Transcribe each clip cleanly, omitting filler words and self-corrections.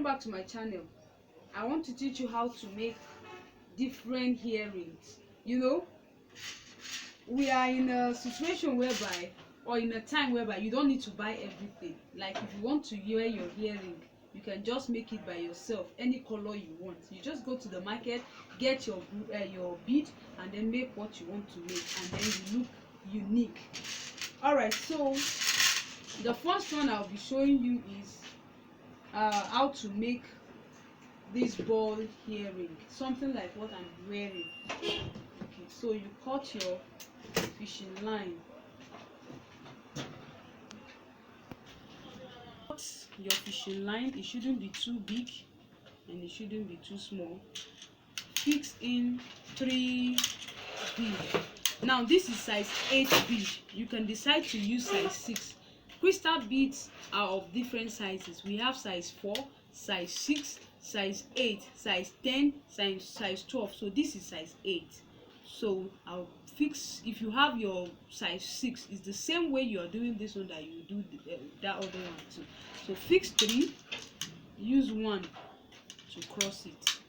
back to my channel. I want to teach you how to make different earrings. You know, we are in a situation whereby, or in a time whereby you don't need to buy everything. Like if you want to wear your earring, you can just make it by yourself, any color you want. You just go to the market, get your bead, and then make what you want to make, and then you look unique. Alright, so the first one I'll be showing you is how to make this ball earring, something like what I'm wearing. Okay, so you cut your fishing line. Cut your fishing line. It shouldn't be too big and it shouldn't be too small. Fix in 3 bead. Now this is size 8 bead. You can decide to use size 6. Crystal beads are of different sizes. We have size 4, size 6, size 8, size 10, size 12. So this is size 8. So I'll fix, if you have your size 6, it's the same way you are doing this one that you do that other one too. So fix 3, use 1 to cross it.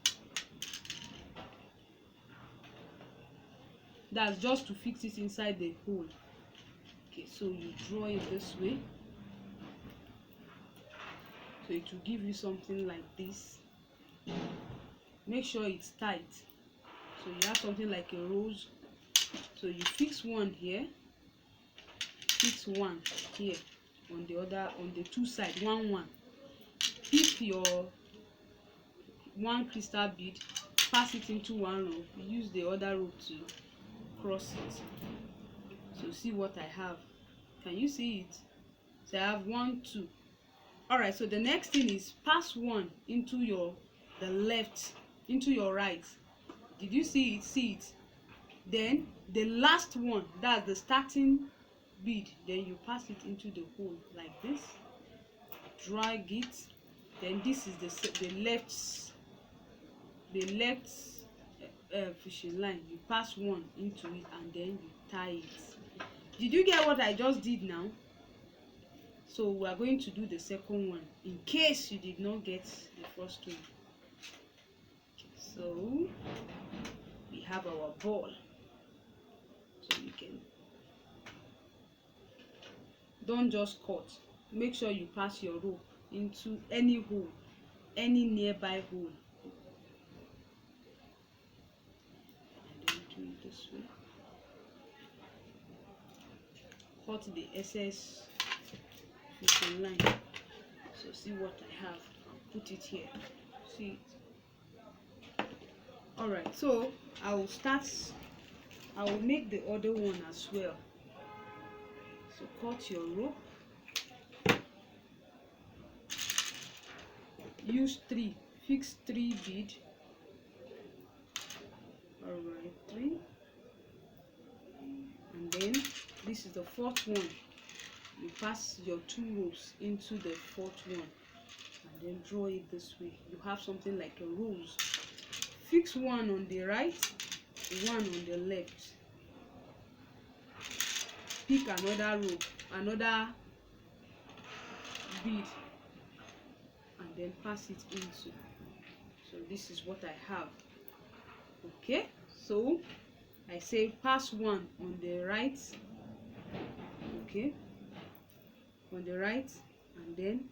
That's just to fix it inside the hole. Okay, so you draw it this way, so it will give you something like this. Make sure it's tight, so you have something like a rose. So you fix 1 here, fix 1 here on the other, on the 2 sides, 1 1. Pick your 1 crystal bead, pass it into 1 row, use the other row to cross it. So see what I have. Can you see it? So I have 1 2. All right, so the next thing is pass 1 into the left, into your right. Did you see it? See it? Then the last one, that's the starting bead, then you pass it into the hole like this, drag it. Then this is the left fishing line. You pass 1 into it and then you tie it. Did you get what I just did now? So we are going to do the second one in case you did not get the first one. Okay, so we have our ball. So you can, don't just cut, make sure you pass your rope into any hole, any nearby hole, and then do it this way. Cut the excess fishing line. So see what I have, I'll put it here, see it. All right, so I will make the other one as well. So cut your rope, use 3, fix 3 bead. All right, 3, and then this is the 4th one. You pass your 2 ropes into the 4th one and then draw it this way. You have something like a rose. Fix 1 on the right, 1 on the left. Pick another rope, another bead, and then pass it into. So this is what I have. Okay, so I say pass 1 on the right, okay, on the right, and then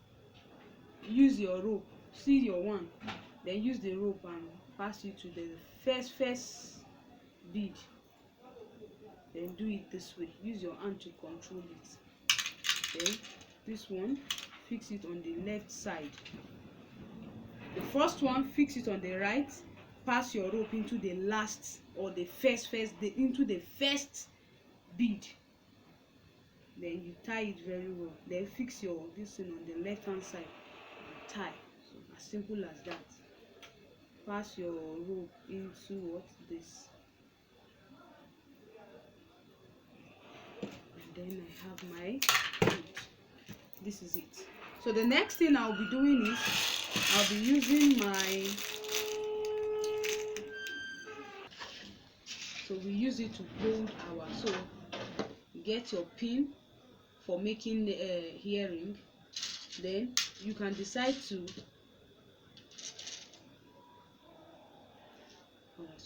use your rope. See your 1, then use the rope and pass it to the first bead. Then do it this way. Use your hand to control it. Then this one, fix it on the left side. The first one, fix it on the right. Pass your rope into the last, or the into the first bead. Then you tie it very well. Then fix your this thing on the left hand side and tie. So as simple as that. Pass your rope into what? This. And then I have my bead. This is it. So the next thing I'll be doing is I'll be using my, so we use it to hold our, so get your pin for making the earring. Then you can decide to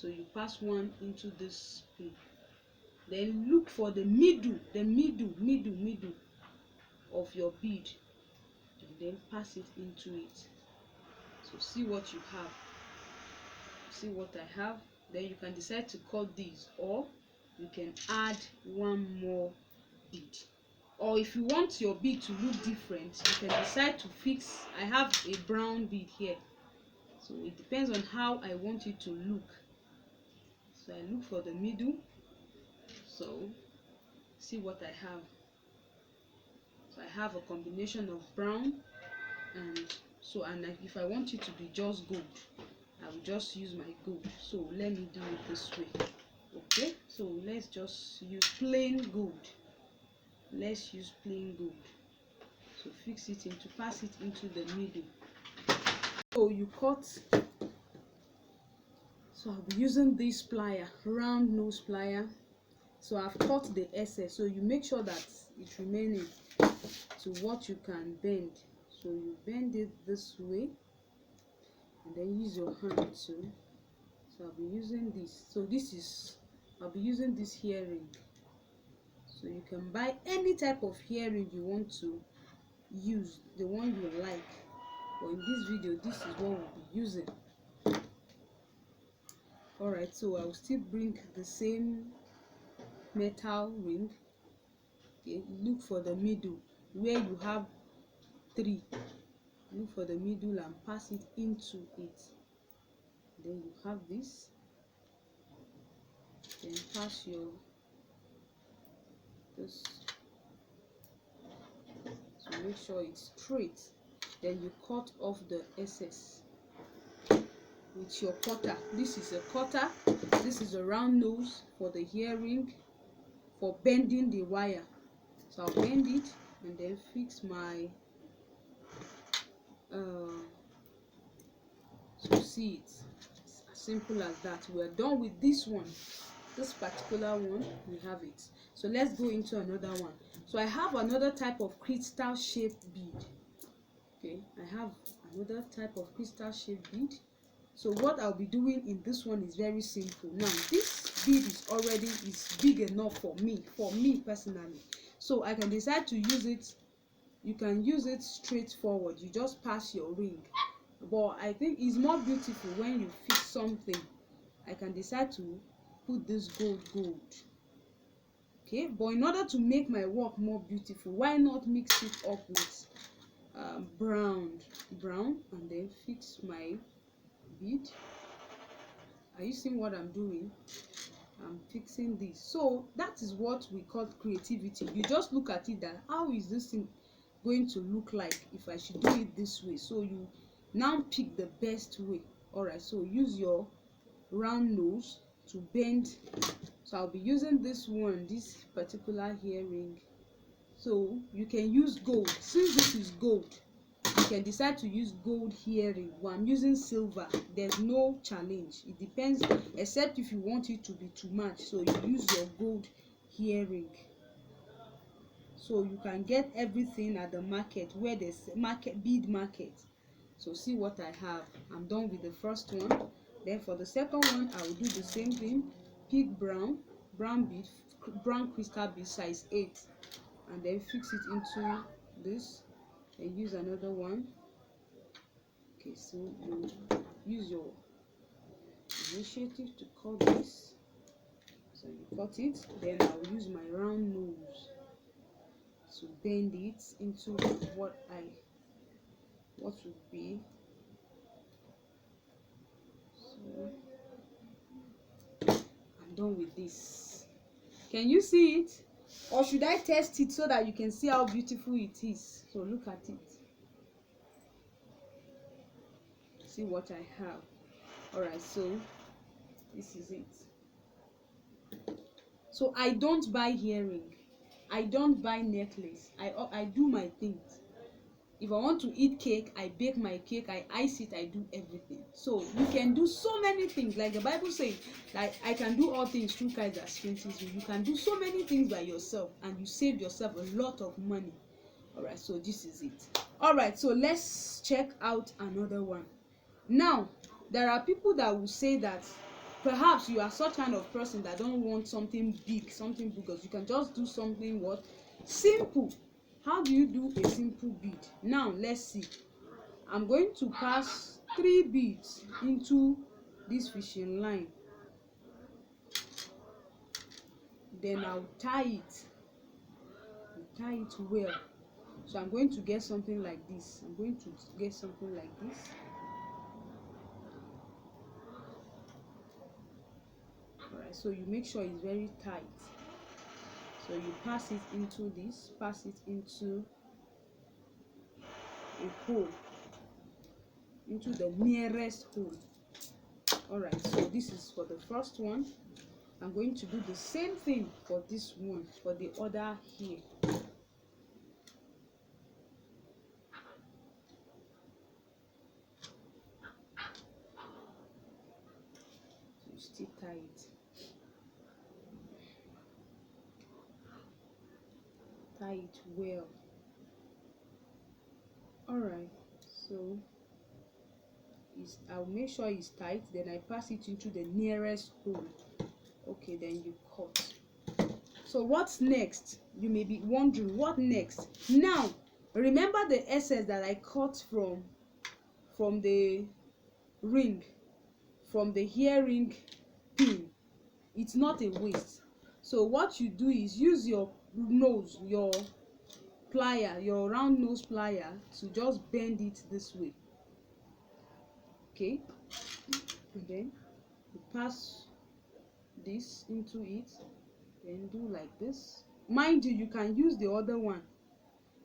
So you pass one into this pin, then look for the middle of your bead, and then pass it into it. So see what you have, see what I have. Then you can decide to cut these, or you can add one more bead. Or if you want your bead to look different, you can decide to fix. I have a brown bead here, so it depends on how I want it to look. So I look for the middle. So see what I have. So I have a combination of brown and so, and if I want it to be just gold, I will just use my gold. So let me do it this way. Okay, so let's just use plain gold. Let's use plain gold. So fix it into, pass it into the middle. So you cut. So I'll be using this plier, round nose plier. So I've cut the excess, so you make sure that it's remaining to what you can bend. So you bend it this way, and then use your hand too. So I'll be using this. So this is, I'll be using this earring. So you can buy any type of earring you want to use, the one you like. But in this video, this is what we'll be using. Alright, so I'll still bring the same metal ring. Okay, look for the middle where you have 3. Look for the middle and pass it into it. Then you have this. Then pass your this. So make sure it's straight. Then you cut off the excess with your cutter. This is a cutter. This is a round nose for the earring, for bending the wire. So I'll bend it and then fix my so see it, it's as simple as that. We're done with this one, this particular one. We have it. So let's go into another one. So I have another type of crystal shaped bead. Okay, I have another type of crystal shaped bead. So what I'll be doing in this one is very simple. Now this bead is big enough for me personally, so I can decide to use it. You can use it straightforward, you just pass your ring, but I think it's more beautiful when you fix something. I can decide to put this gold. Okay, but in order to make my work more beautiful, why not mix it up with brown, and then fix my bead. Are you seeing what I'm doing? I'm fixing this. So that is what we call creativity. You just look at it, that how is this thing going to look like if I should do it this way. So you now pick the best way. All right, so use your round nose to bend. So I'll be using this one, this particular earring. So you can use gold. Since this is gold, you can decide to use gold earring. Well, I'm using silver. There's no challenge. It depends, except if you want it to be too much. So you use your gold earring. So you can get everything at the market, where there's bead market. So see what I have. I'm done with the first one. Then for the second one, I will do the same thing. Pick brown bead, brown crystal bead size 8, and then fix it into this, and use another one. Okay, so you use your initiative to cut this. So you cut it. Then I will use my round nose to bend it into what would be. So I'm done with this. Can you see it, or should I test it so that you can see how beautiful it is? So look at it, see what I have. All right, so this is it. So I don't buy earring, I don't buy necklace. I do my things. If I want to eat cake, I bake my cake, I ice it, I do everything. So you can do so many things, like the Bible says, like I can do all things through Christ that strengthens me. You can do so many things by yourself, and you save yourself a lot of money. All right, so this is it. All right, so let's check out another one. Now there are people that will say that perhaps you are such kind of person that don't want something big, because you can just do something what simple. How do you do a simple bead? Now let's see. I'm going to pass 3 beads into this fishing line, then I'll tie it well. So I'm going to get something like this. Alright, so you make sure it's very tight. So you pass it into this, pass it into a hole, into the nearest hole. Alright, so this is for the first one. I'm going to do the same thing for this one, for the other here. So you still tie it. Tie it well. Alright, so I'll make sure it's tight, then I pass it into the nearest hole. Okay, then you cut. So what's next? You may be wondering, what next? Now remember the excess that I cut from the ring, from the earring pin. It's not a waste. So what you do is use your nose, your plier, your round nose plier, to just bend it this way. Okay, and then you pass this into it, then do like this. Mind you, you can use the other one.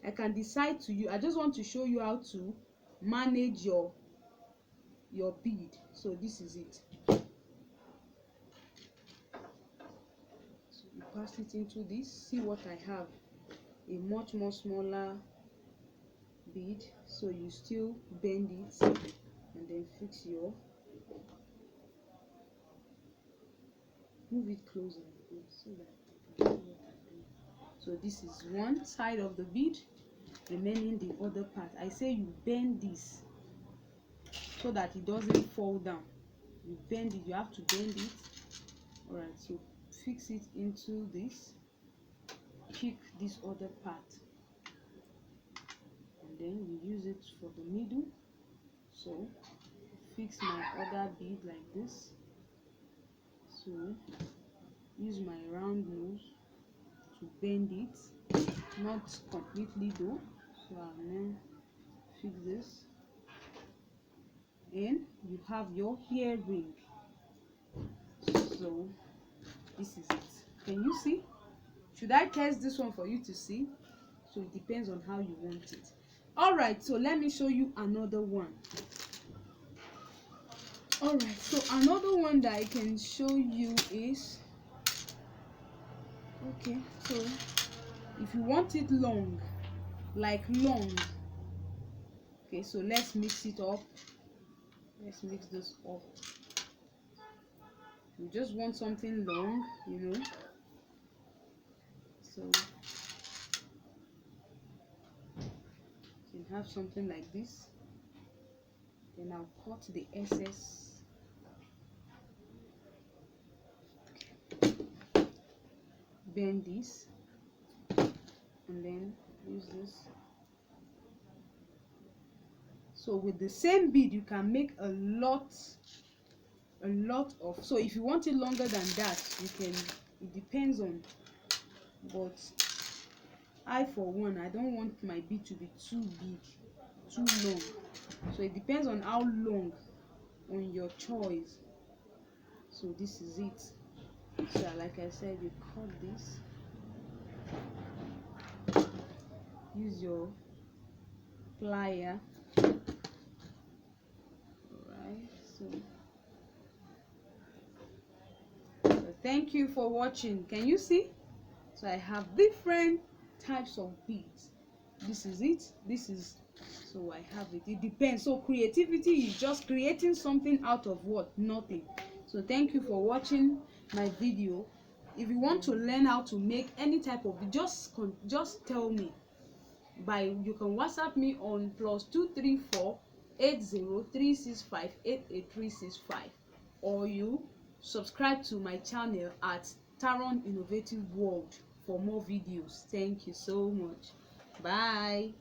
I can decide to use, I just want to show you how to manage your bead. So this is it. So you pass it into this. See what I have, a much more smaller bead. So you still bend it and then fix your, move it closer so that you can see what I'm doing. So this is one side of the bead, remaining the other part. I say you bend this so that it doesn't fall down. You bend it, you have to bend it. Alright, so fix it into this, pick this other part, and then you use it for the middle. So fix my other bead like this. So use my round nose to bend it, not completely though. So I'll then fix this, and you have your earring. So this is it. Can you see? Should I test this one for you to see? So it depends on how you want it. Alright, so let me show you another one. Alright, so another one that I can show you is, okay, so if you want it long, like long, okay, so let's mix it up. Let's mix this up. You just want something long, you know. So you can have something like this. Then I'll cut the excess. Bend this and then use this. So with the same bead you can make a lot of, so if you want it longer than that, you can, it depends on, but I for one, I don't want my bead to be too big, too long. So it depends on how long, on your choice. So this is it. So like I said, you cut this, use your plier. Alright, so thank you for watching. Can you see? So I have different types of beads. This is it. This is, so I have it. It depends. So creativity is just creating something out of what? Nothing. So thank you for watching my video. If you want to learn how to make any type of, just tell me. You can WhatsApp me on +234 80 365 88365, or you subscribe to my channel at Taron Innovative World for more videos. Thank you so much. Bye.